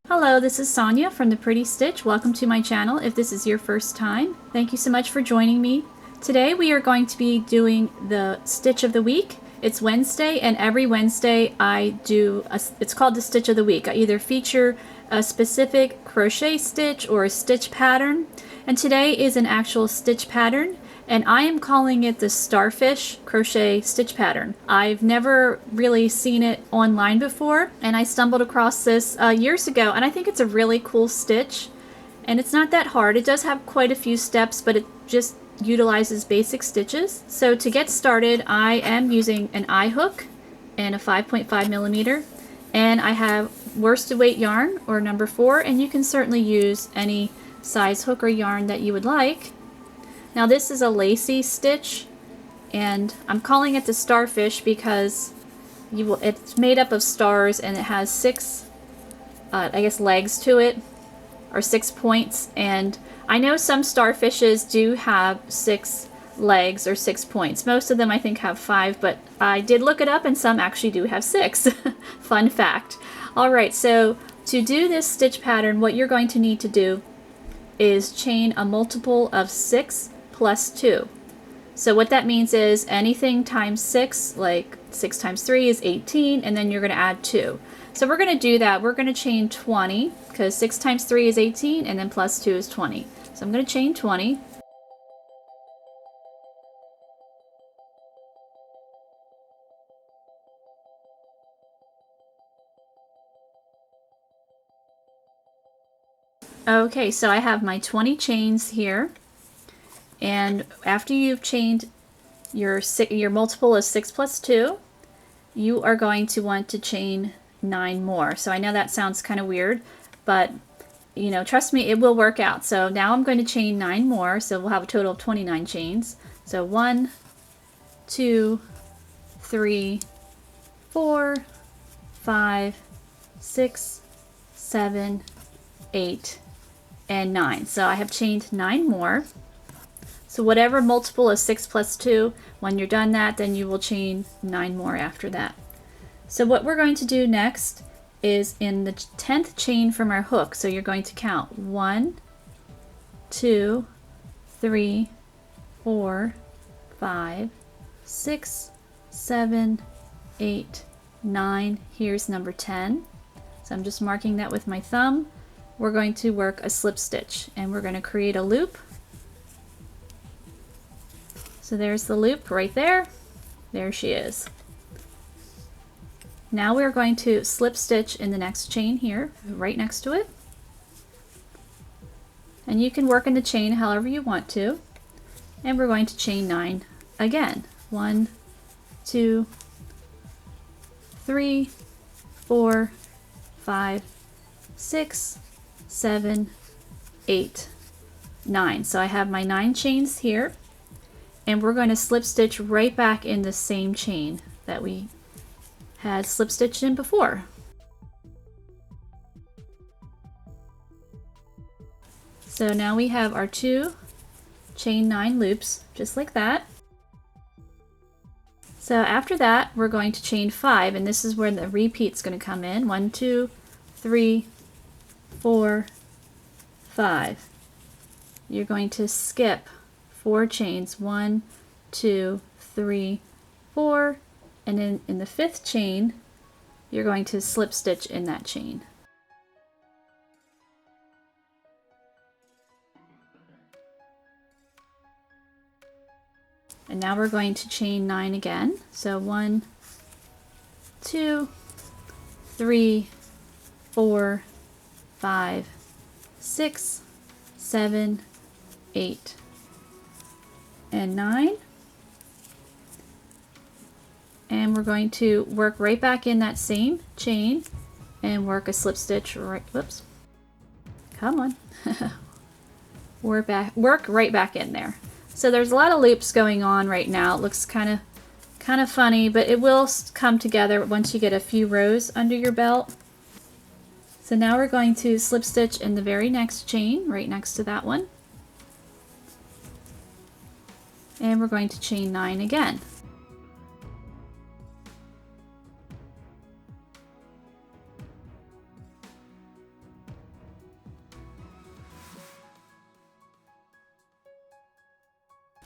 Hello, this is Sonia from The Pretty Stitch. Welcome to my channel if this is your first time. Thank you so much for joining me. Today we are going to be doing the Stitch of the Week. It's Wednesday, and every Wednesday I do, it's called the Stitch of the Week. I either feature a specific crochet stitch or a stitch pattern, and today is an actual stitch pattern. And I am calling it the Starfish Crochet Stitch Pattern. I've never really seen it online before, and I stumbled across this years ago, and I think it's a really cool stitch. And it's not that hard. It does have quite a few steps, but it just utilizes basic stitches. So to get started, I am using an eye hook and a 5.5 millimeter, and I have worsted weight yarn, or number 4, and you can certainly use any size hook or yarn that you would like. Now this is a lacy stitch, and I'm calling it the Starfish because it's made up of stars, and it has 6, I guess, legs to it, or 6 points. And I know some starfishes do have 6 legs or 6 points. Most of them I think have 5, but I did look it up and some actually do have 6. Fun fact. Alright, so to do this stitch pattern, what you're going to need to do is chain a multiple of 6 plus 2. So what that means is anything times 6, like 6 times 3 is 18, and then you're going to add 2. So we're going to do that. We're going to chain 20, because 6 times 3 is 18, and then plus 2 is 20. So I'm going to chain 20. Okay, so I have my 20 chains here. And after you've chained your multiple of 6 plus 2, you are going to want to chain 9 more. So I know that sounds kind of weird, but you know, trust me, it will work out. So now I'm going to chain 9 more, so we'll have a total of 29 chains. So 1, 2, 3, 4, 5, 6, 7, 8, and 9. So I have chained 9 more. So whatever multiple of 6 plus 2, when you're done that, then you will chain 9 more after that. So what we're going to do next is in the 10th chain from our hook. So you're going to count 1, 2, 3, 4, 5, 6, 7, 8, 9. Here's number 10. So I'm just marking that with my thumb. We're going to work a slip stitch, and we're going to create a loop. So there's the loop right there. There she is. Now we're going to slip stitch in the next chain here, right next to it. And you can work in the chain however you want to. And we're going to chain 9 again. 1, 2, 3, 4, 5, 6, 7, 8, 9. So I have my 9 chains here. And we're going to slip stitch right back in the same chain that we had slip stitched in before. So now we have our 2 chain 9 loops, just like that. So after that, we're going to chain 5, and this is where the repeat's going to come in. 1, 2, 3, 4, 5. You're going to skip 4 chains, 1, 2, 3, 4, and then in the 5th chain you're going to slip stitch in that chain. And now we're going to chain 9 again. So 1, 2, 3, 4, 5, 6, 7, 8, and 9. And we're going to work right back in that same chain and work a slip stitch right, whoops, come on, work right back in there. So there's a lot of loops going on right now. It looks kind of funny, but it will come together once you get a few rows under your belt. So now we're going to slip stitch in the very next chain right next to that one. And we're going to chain 9 again.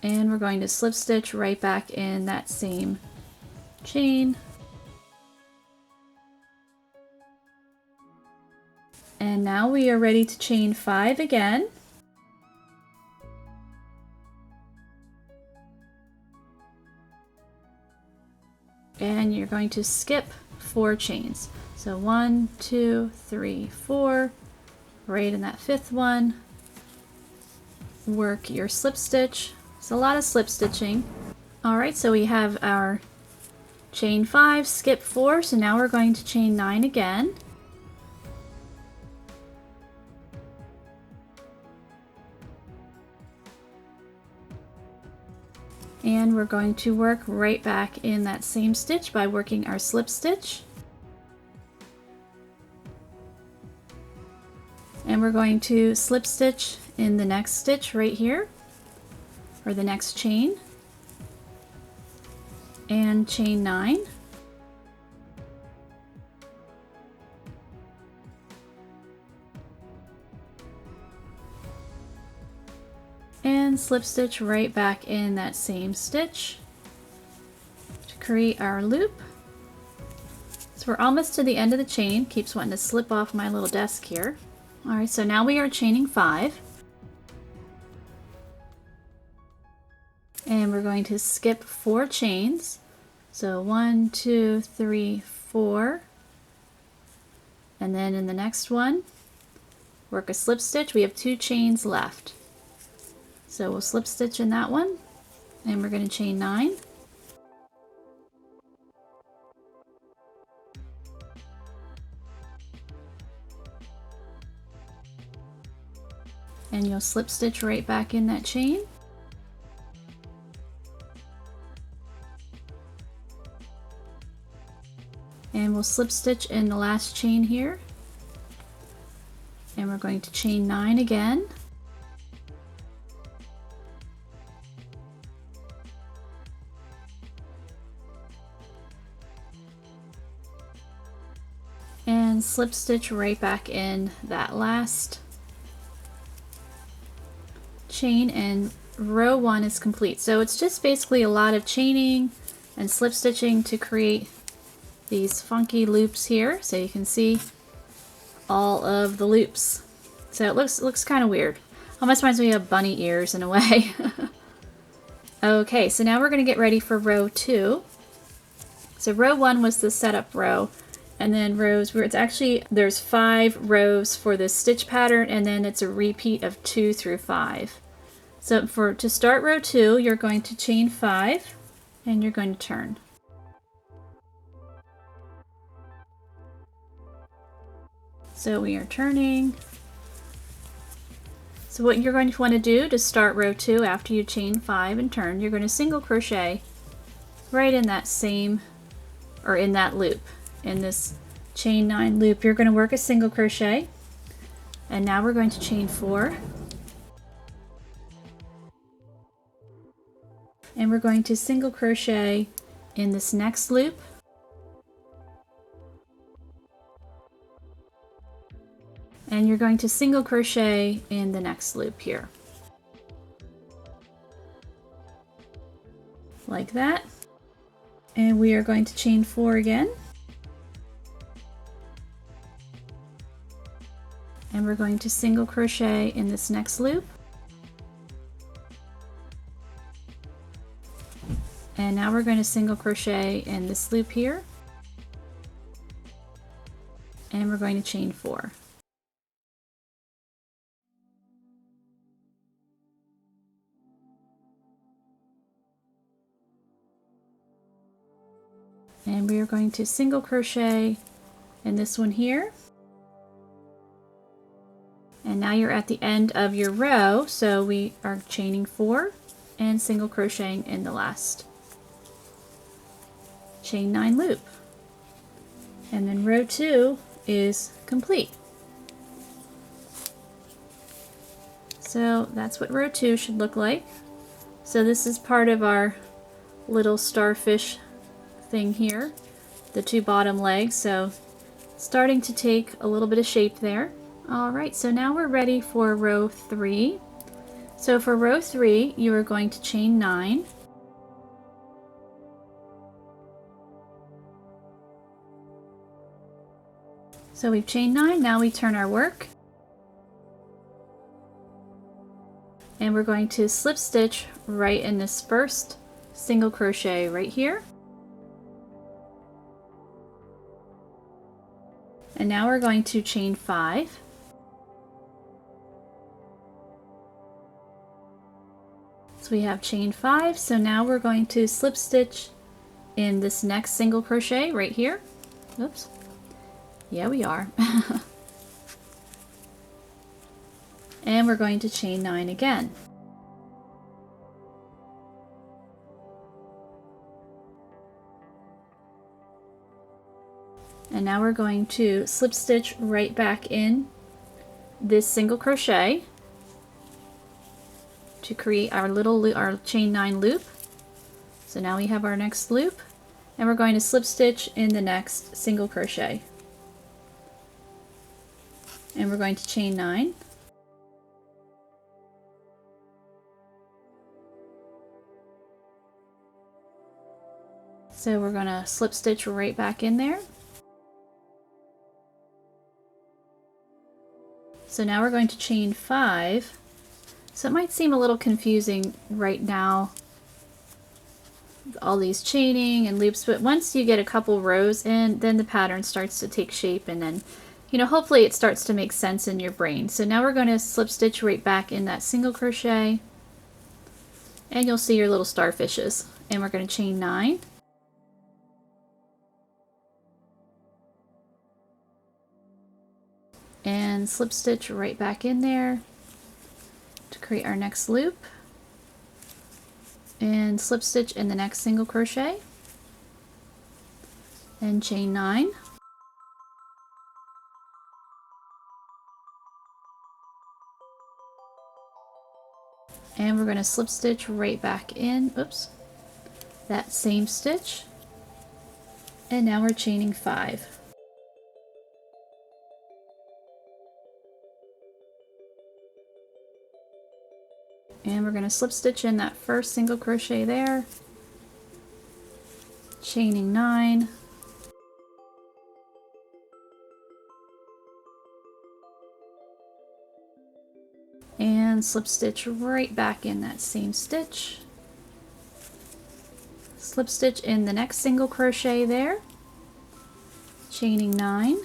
And we're going to slip stitch right back in that same chain. And now we are ready to chain 5 again. And you're going to skip 4 chains. So 1, 2, 3, 4, right in that 5th one. Work your slip stitch. It's a lot of slip stitching. Alright, so we have our chain 5, skip 4, so now we're going to chain 9 again. And we're going to work right back in that same stitch by working our slip stitch. And we're going to slip stitch in the next stitch right here, or the next chain, and chain 9. And slip stitch right back in that same stitch to create our loop. So we're almost to the end of the chain. Keeps wanting to slip off my little desk here. Alright, so now we are chaining 5. And we're going to skip 4 chains. So 1, 2, 3, 4. And then in the next one, work a slip stitch. We have 2 chains left. So we'll slip stitch in that one, and we're going to chain 9. And you'll slip stitch right back in that chain. And we'll slip stitch in the last chain here. And we're going to chain 9 again. And slip stitch right back in that last chain, and row 1 is complete. So it's just basically a lot of chaining and slip stitching to create these funky loops here. So you can see all of the loops. So it looks kind of weird. Almost reminds me of bunny ears in a way. Okay, so now we're going to get ready for row 2. So row 1 was the setup row. And then rows where it's actually, there's 5 rows for this stitch pattern, and then it's a repeat of 2 through 5. So to start row 2, you're going to chain 5 and you're going to turn. So we are turning. So what you're going to want to do to start row 2 after you chain 5 and turn, you're going to single crochet right in that same, or in that loop. In this chain 9 loop, you're going to work a single crochet, and now we're going to chain 4, and we're going to single crochet in this next loop, and you're going to single crochet in the next loop here, like that. And we are going to chain 4 again. And we're going to single crochet in this next loop. And now we're going to single crochet in this loop here. And we're going to chain 4. And we are going to single crochet in this one here. And now you're at the end of your row, so we are chaining 4 and single crocheting in the last chain 9 loop. And then row 2 is complete. So that's what row 2 should look like. So this is part of our little starfish thing here, the 2 bottom legs, so starting to take a little bit of shape there. Alright, so now we're ready for row 3. So for row 3, you are going to chain 9. So we've chained 9, now we turn our work. And we're going to slip stitch right in this first single crochet right here. And now we're going to chain 5. So we have chain 5, so now we're going to slip stitch in this next single crochet right here. Oops. Yeah, we are. And we're going to chain 9 again. And now we're going to slip stitch right back in this single crochet to create our our chain 9 loop. So now we have our next loop, and we're going to slip stitch in the next single crochet. And we're going to chain 9. So we're going to slip stitch right back in there. So now we're going to chain 5. So it might seem a little confusing right now, all these chaining and loops, but once you get a couple rows in, then the pattern starts to take shape, and then, you know, hopefully it starts to make sense in your brain. So now we're going to slip stitch right back in that single crochet, and you'll see your little starfishes. And we're going to chain 9. And slip stitch right back in there to create our next loop, and slip stitch in the next single crochet and chain 9. And we're going to slip stitch right back in, oops, that same stitch, and now we're chaining 5. And we're going to slip stitch in that first single crochet there, chaining 9, and slip stitch right back in that same stitch, slip stitch in the next single crochet there, chaining 9,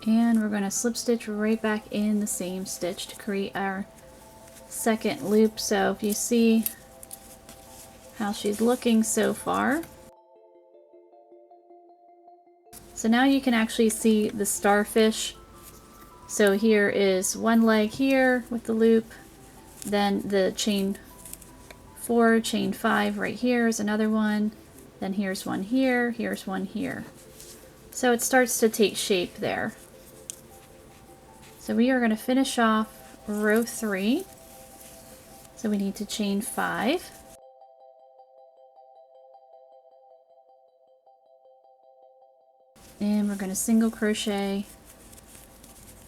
and we're going to slip stitch right back in the same stitch to create our second loop. So if you see how she's looking so far, so now you can actually see the starfish. So here is one leg here with the loop, then the chain 4, chain 5 right here is another one, then here's one here, here's one here. So it starts to take shape there. So we are going to finish off row 3. So we need to chain 5. And we're going to single crochet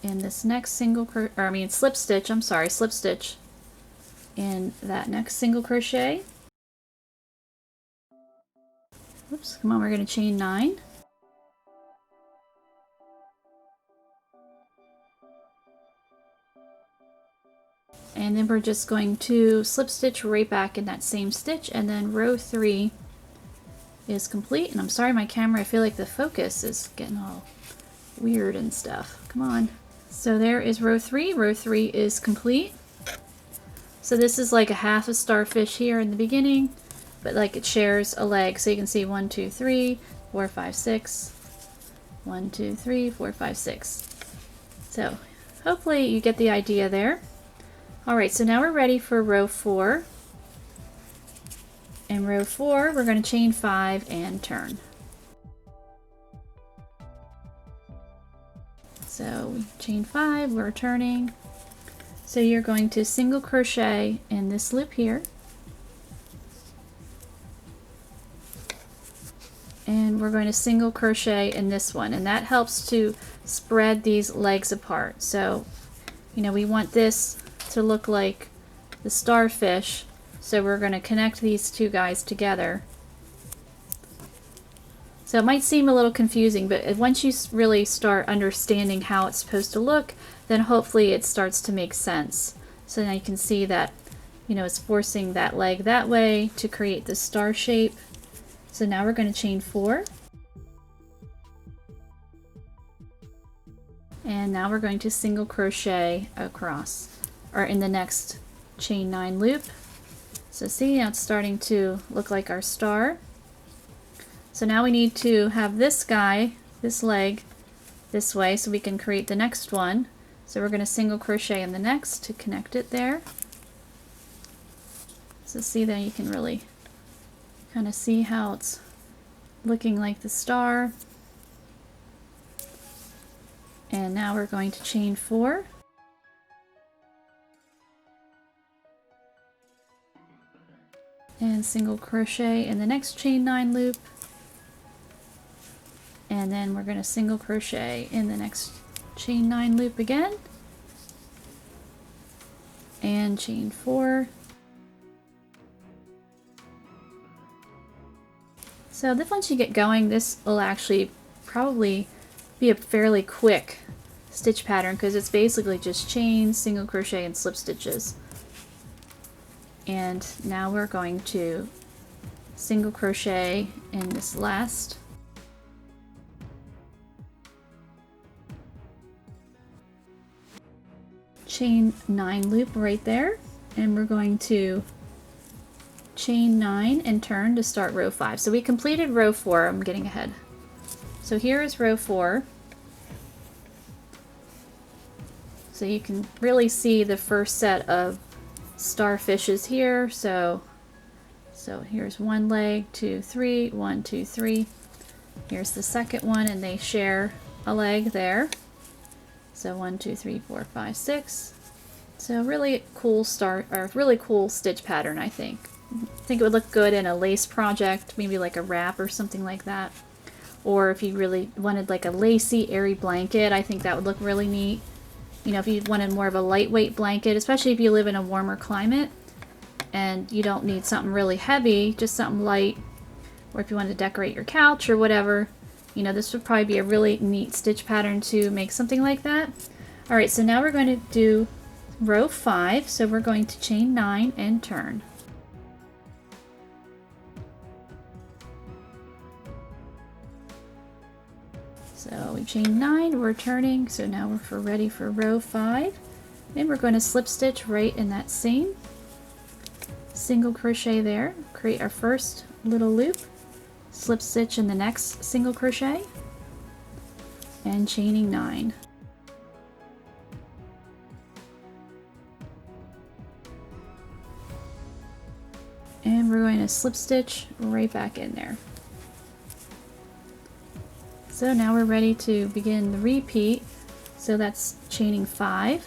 in this next slip stitch, slip stitch in that next single crochet. Oops, come on, we're going to chain 9. And then we're just going to slip stitch right back in that same stitch, and then row 3 is complete. And I'm sorry, my camera, I feel like the focus is getting all weird and stuff. Come on. So there is row 3. Row 3 is complete. So this is like a half a starfish here in the beginning, but like it shares a leg. So you can see 1, 2, 3, 4, 5, 6. 1, 2, 3, 4, 5, 6. So hopefully you get the idea there. Alright, so now we're ready for row 4. In row 4, we're going to chain 5 and turn. So chain 5, we're turning. So you're going to single crochet in this loop here. And we're going to single crochet in this one, and that helps to spread these legs apart. So, you know, we want this to look like the starfish, so we're going to connect these two guys together. So it might seem a little confusing, but once you really start understanding how it's supposed to look, then hopefully it starts to make sense. So now you can see that, you know, it's forcing that leg that way to create the star shape. So now we're going to chain 4. And now we're going to single crochet across, or in the next chain 9 loop. So see, now it's starting to look like our star. So now we need to have this guy, this leg, this way so we can create the next one. So we're going to single crochet in the next to connect it there. So see, then you can really kind of see how it's looking like the star. And now we're going to chain 4. And single crochet in the next chain 9 loop. And then we're going to single crochet in the next chain 9 loop again. And chain 4. So then once you get going, this will actually probably be a fairly quick stitch pattern because it's basically just chain, single crochet, and slip stitches. And now we're going to single crochet in this last chain 9 loop right there, and we're going to chain 9 and turn to start row 5. So we completed row 4. I'm getting ahead. So here is row 4. So you can really see the first set of starfishes here. So here's one leg, 2, 3, 1, 2, 3. Here's the second one, and they share a leg there. So 1, 2, 3, 4, 5, 6. So really cool really cool stitch pattern, I think. I think it would look good in a lace project, maybe like a wrap or something like that. Or if you really wanted like a lacy, airy blanket, I think that would look really neat. You know, if you wanted more of a lightweight blanket, especially if you live in a warmer climate and you don't need something really heavy, just something light. Or if you want to decorate your couch or whatever, you know, this would probably be a really neat stitch pattern to make something like that. All right, so now we're going to do row 5. So we're going to chain 9 and turn. So we chain 9, we're turning, so now we're ready for row 5. And we're going to slip stitch right in that same single crochet there, create our first little loop, slip stitch in the next single crochet, and chaining 9. And we're going to slip stitch right back in there. So now we're ready to begin the repeat. So that's chaining 5.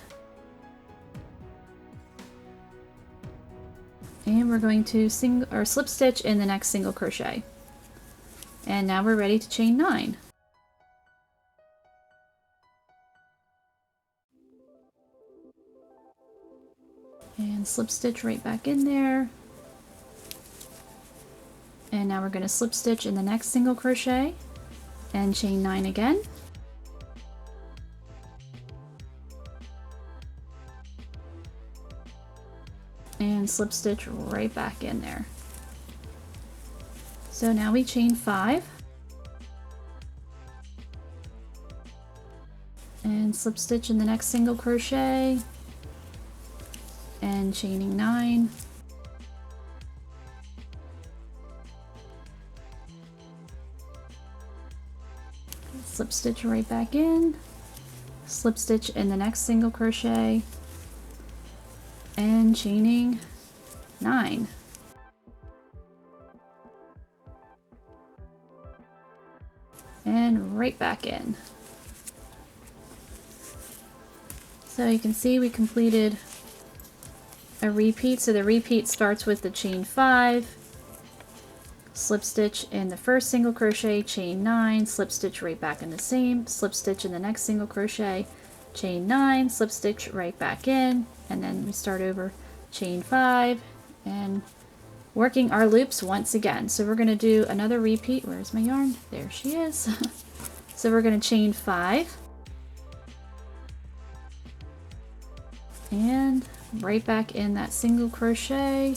And we're going to slip stitch in the next single crochet. And now we're ready to chain 9. And slip stitch right back in there. And now we're going to slip stitch in the next single crochet and chain 9 again. And slip stitch right back in there. So now we chain 5 and slip stitch in the next single crochet and chaining 9. Slip stitch right back in, slip stitch in the next single crochet, and chaining 9. And right back in. So you can see we completed a repeat. So the repeat starts with the chain 5, slip stitch in the first single crochet, chain 9, slip stitch right back in the same, slip stitch in the next single crochet, chain 9, slip stitch right back in, and then we start over, chain 5, and working our loops once again. So we're going to do another repeat. Where's my yarn? There she is. So we're going to chain 5 and right back in that single crochet,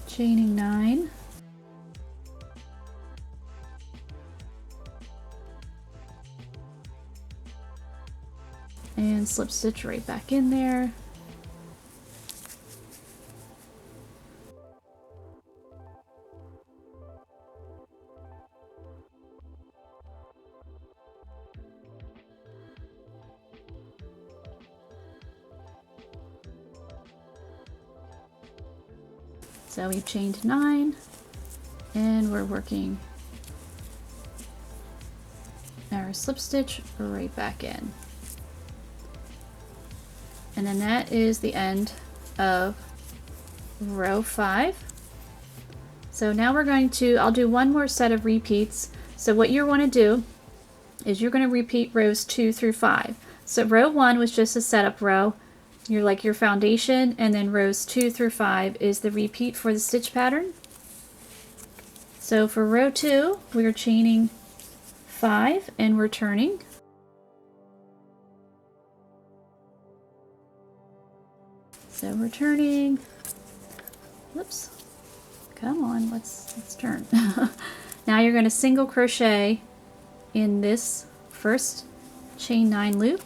chaining 9, and slip stitch right back in there. So we've chained 9 and we're working our slip stitch right back in. And then that is the end of row 5. So now we're going to, I'll do one more set of repeats. So what you want to do is you're going to repeat rows 2 through 5. So row 1 was just a setup row. You're like your foundation, and then rows 2 through 5 is the repeat for the stitch pattern. So for row 2, we're chaining 5 and we're turning. So we're turning. Whoops. Come on, let's turn. Now you're going to single crochet in this first chain 9 loop.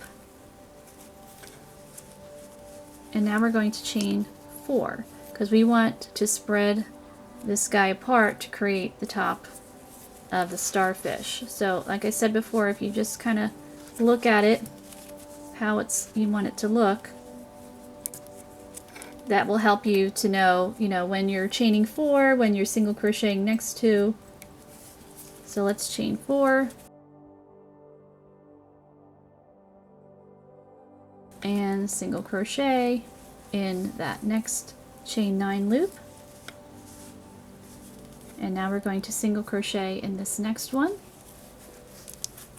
And now we're going to chain 4 because we want to spread this guy apart to create the top of the starfish. So like I said before, if you just kind of look at it how you want it to look, that will help you to know, when you're chaining 4, when you're single crocheting next to. So let's chain 4. And single crochet in that next chain 9 loop. And now we're going to single crochet in this next one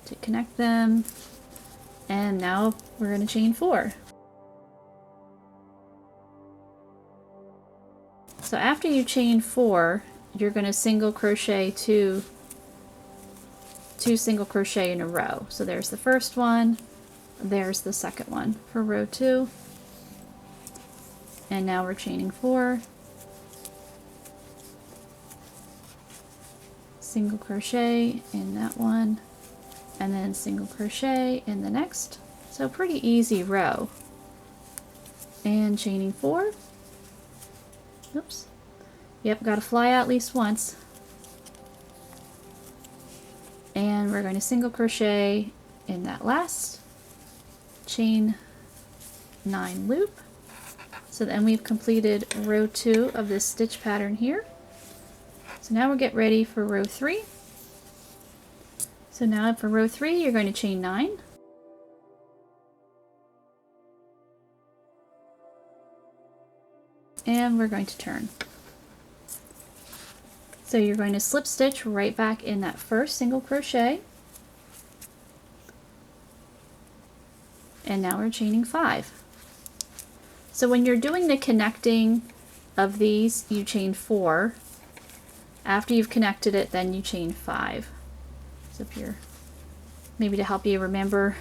to connect them. And now we're going to chain 4. So after you chain 4, you're going to single crochet two single crochet in a row. So there's the first one, there's the second one for row 2. And now we're chaining 4. Single crochet in that one, and then single crochet in the next. So pretty easy row. And chaining 4. Oops. Yep, got to fly out at least once. And we're going to single crochet in that last chain 9 loop. So then we've completed row 2 of this stitch pattern here. So now we'll get ready for row 3. So now for row 3, you're going to chain 9. And we're going to turn. So you're going to slip stitch right back in that first single crochet. And now we're chaining 5. So when you're doing the connecting of these, you chain 4. After you've connected it, then you chain 5. So if you're, maybe to help you remember.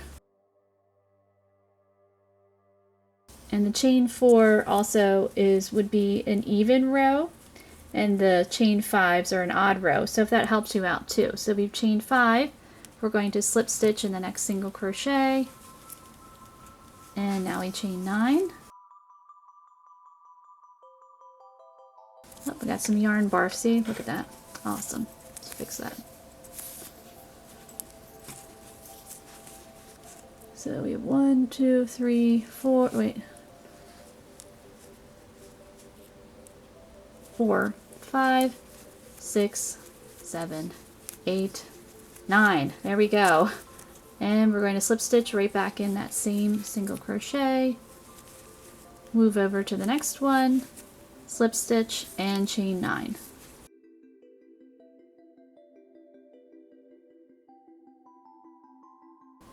And the chain 4 also would be an even row, and the chain 5s are an odd row. So if that helps you out too. So we've chained 5. We're going to slip stitch in the next single crochet. And now we chain 9. Oh, we got some yarn barf. See, look at that. Awesome. Let's fix that. So we have 1, 2, 3, 4. Wait. 4, 5, 6, 7, 8, 9. There we go. And we're going to slip stitch right back in that same single crochet. Move over to the next one. Slip stitch and chain 9.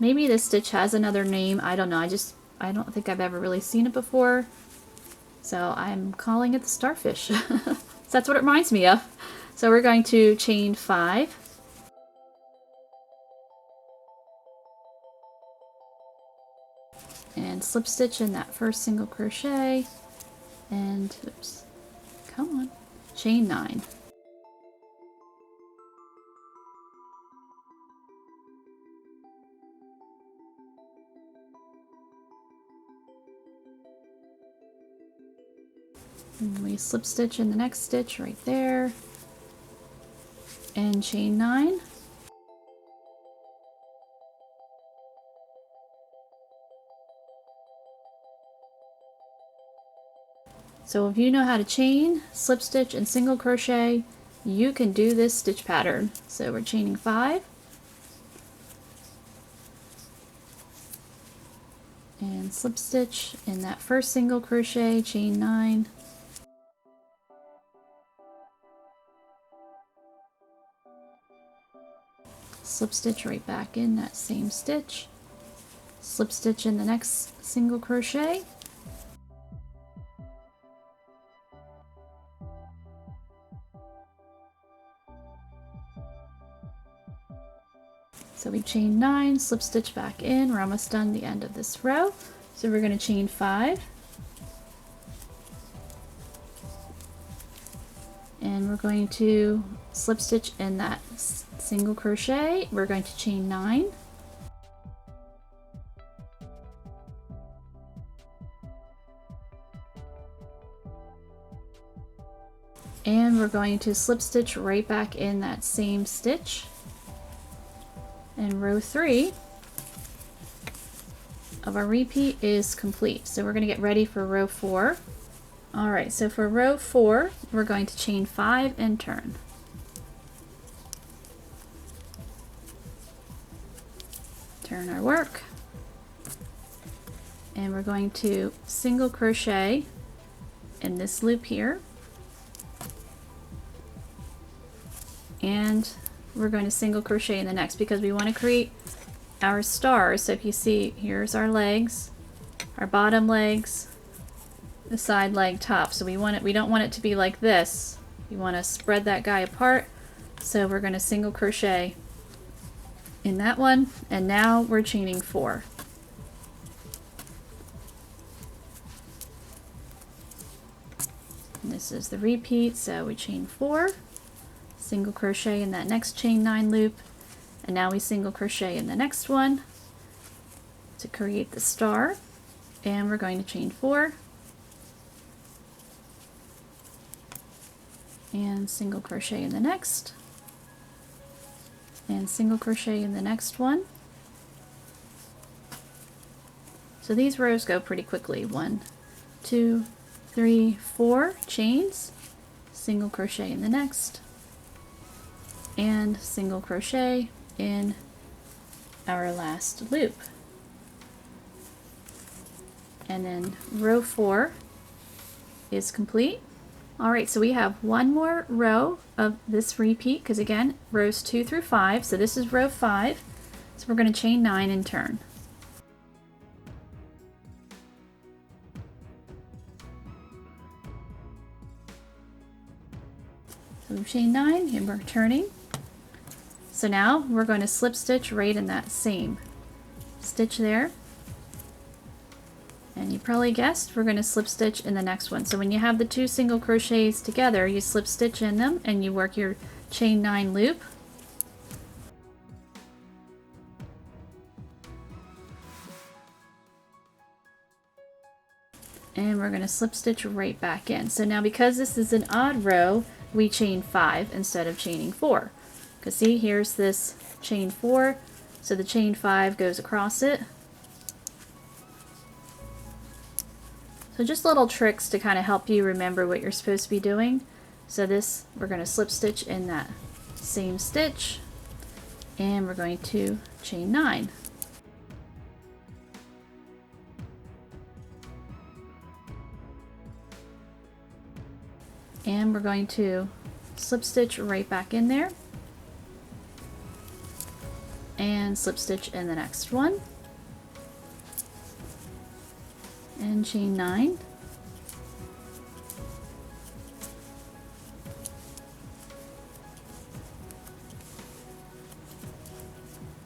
Maybe this stitch has another name. I don't know. I don't think I've ever really seen it before. So I'm calling it the Starfish. So that's what it reminds me of. So we're going to chain 5. And slip stitch in that first single crochet. And, oops, come on, chain 9. And we slip stitch in the next stitch right there, and chain 9. So if you know how to chain, slip stitch, and single crochet, you can do this stitch pattern. So we're chaining 5, and slip stitch in that first single crochet, chain 9. Slip stitch right back in that same stitch, slip stitch in the next single crochet, so we chain 9, slip stitch back in. We're almost done the end of this row, so we're going to chain 5, and we're going to slip stitch in that single crochet. We're going to chain 9, and we're going to slip stitch right back in that same stitch, and row 3 of our repeat is complete. So we're going to get ready for row 4. Alright, so for row 4 we're going to chain 5 and turn. Turn our work, and we're going to single crochet in this loop here, and we're going to single crochet in the next because we want to create our stars. So if you see, here's our legs, our bottom legs, the side leg, top. So we don't want it to be like this. You want to spread that guy apart. So we're going to single crochet in that one, and now we're chaining 4. And this is the repeat, so we chain 4, single crochet in that next chain 9 loop, and now we single crochet in the next one to create the star, and we're going to chain 4 and single crochet in the next, and single crochet in the next one. So these rows go pretty quickly. 1, 2, 3, 4 chains, single crochet in the next, and single crochet in our last loop. And then row 4 is complete. Alright, so we have one more row of this repeat, because again, rows 2 through 5, so this is row 5, so we're going to chain 9 and turn. So we've chained 9 and we're turning. So now we're going to slip stitch right in that same stitch there. And you probably guessed we're going to slip stitch in the next one. So when you have the 2 single crochets together, you slip stitch in them and you work your chain 9 loop. And we're going to slip stitch right back in. So now because this is an odd row, we chain 5 instead of chaining 4. Because see, here's this chain 4, so the chain 5 goes across it. So just little tricks to kind of help you remember what you're supposed to be doing. So this, we're going to slip stitch in that same stitch, and we're going to chain 9. And we're going to slip stitch right back in there. and slip stitch in the next one, and chain 9,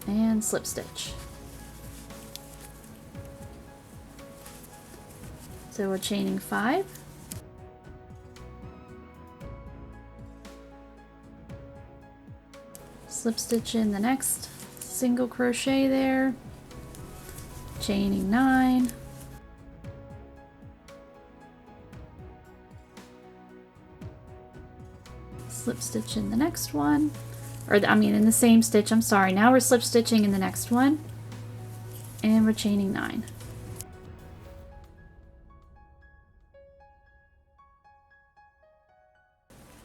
and slip stitch. So we're chaining 5, slip stitch in the next single crochet there, chaining 9, slip stitch in the next one, or in the same stitch, I'm sorry. Now we're slip stitching in the next one, and we're chaining 9.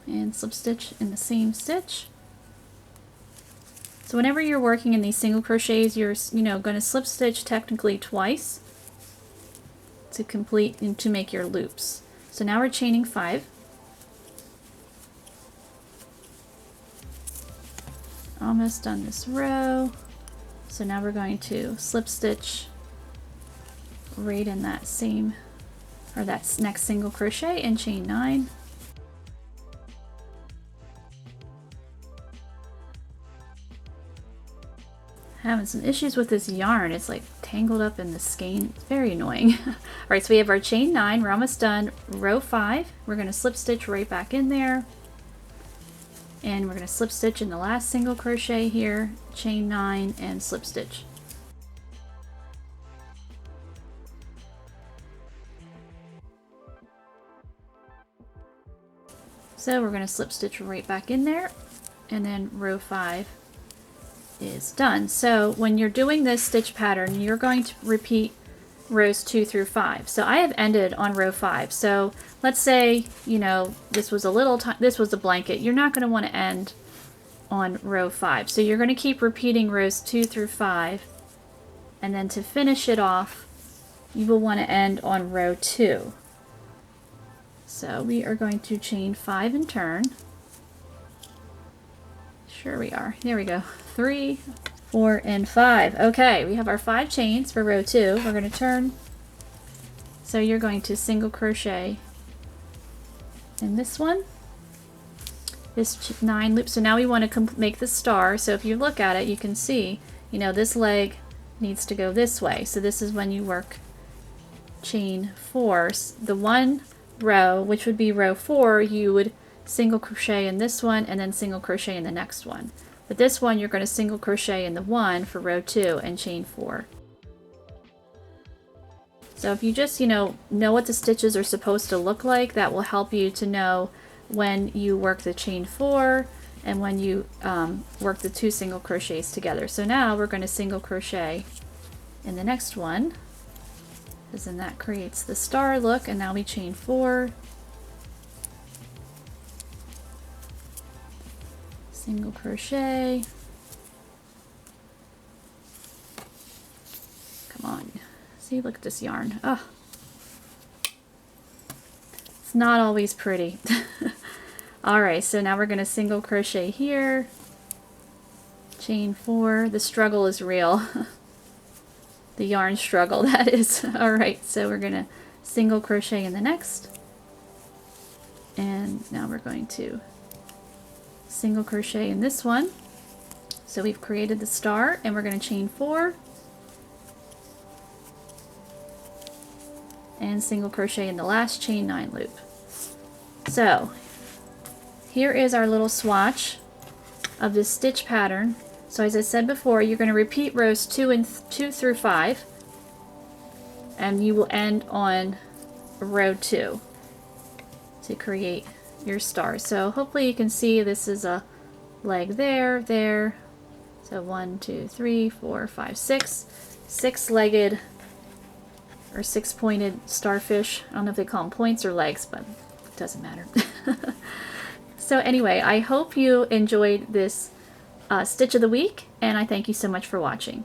And slip stitch in the same stitch. So whenever you're working in these single crochets, you're going to slip stitch technically twice to complete and to make your loops. So now we're chaining 5. Almost done this row. So now we're going to slip stitch right in that same, or that next single crochet, and chain 9. Having some issues with this yarn. It's like tangled up in the skein. It's very annoying. Alright, so we have our chain 9. We're almost done. Row 5. We're going to slip stitch right back in there. And we're going to slip stitch in the last single crochet here, chain 9, and slip stitch. So we're going to slip stitch right back in there, and then row 5 is done. So when you're doing this stitch pattern, you're going to repeat rows 2 through 5. So I have ended on row 5. So let's say, this was a blanket. You're not going to want to end on row 5. So you're going to keep repeating rows 2 through 5, and then to finish it off, you will want to end on row 2. So we are going to chain 5 and turn. Sure we are. There we go. 3, 4, and 5. Okay, we have our 5 chains for row 2. We're going to turn. So you're going to single crochet in this one, this 9 loops. So now we want to make the star. So if you look at it, you can see, this leg needs to go this way. So this is when you work chain 4. The one row, which would be row 4, you would single crochet in this one and then single crochet in the next one. But this one, you're going to single crochet in the 1 for row 2 and chain 4. So if you just, know what the stitches are supposed to look like, that will help you to know when you work the chain 4 and when you work the 2 single crochets together. So now we're going to single crochet in the next one, because then that creates the star look, and now we chain 4. Single crochet. Come on. See, look at this yarn. Oh, it's not always pretty. Alright, so now we're going to single crochet here. Chain 4. The struggle is real. The yarn struggle, that is. Alright, so we're going to single crochet in the next. And now we're going to single crochet in this one. So we've created the star, and we're going to chain 4 and single crochet in the last chain 9 loop. So here is our little swatch of this stitch pattern. So as I said before, you're going to repeat rows 2 through 5, and you will end on row 2 to create your star. So hopefully you can see this is a leg there, there. So 1, 2, 3, 4, 5, 6. 6-legged or 6-pointed starfish. I don't know if they call them points or legs, but it doesn't matter. So anyway, I hope you enjoyed this stitch of the week, and I thank you so much for watching.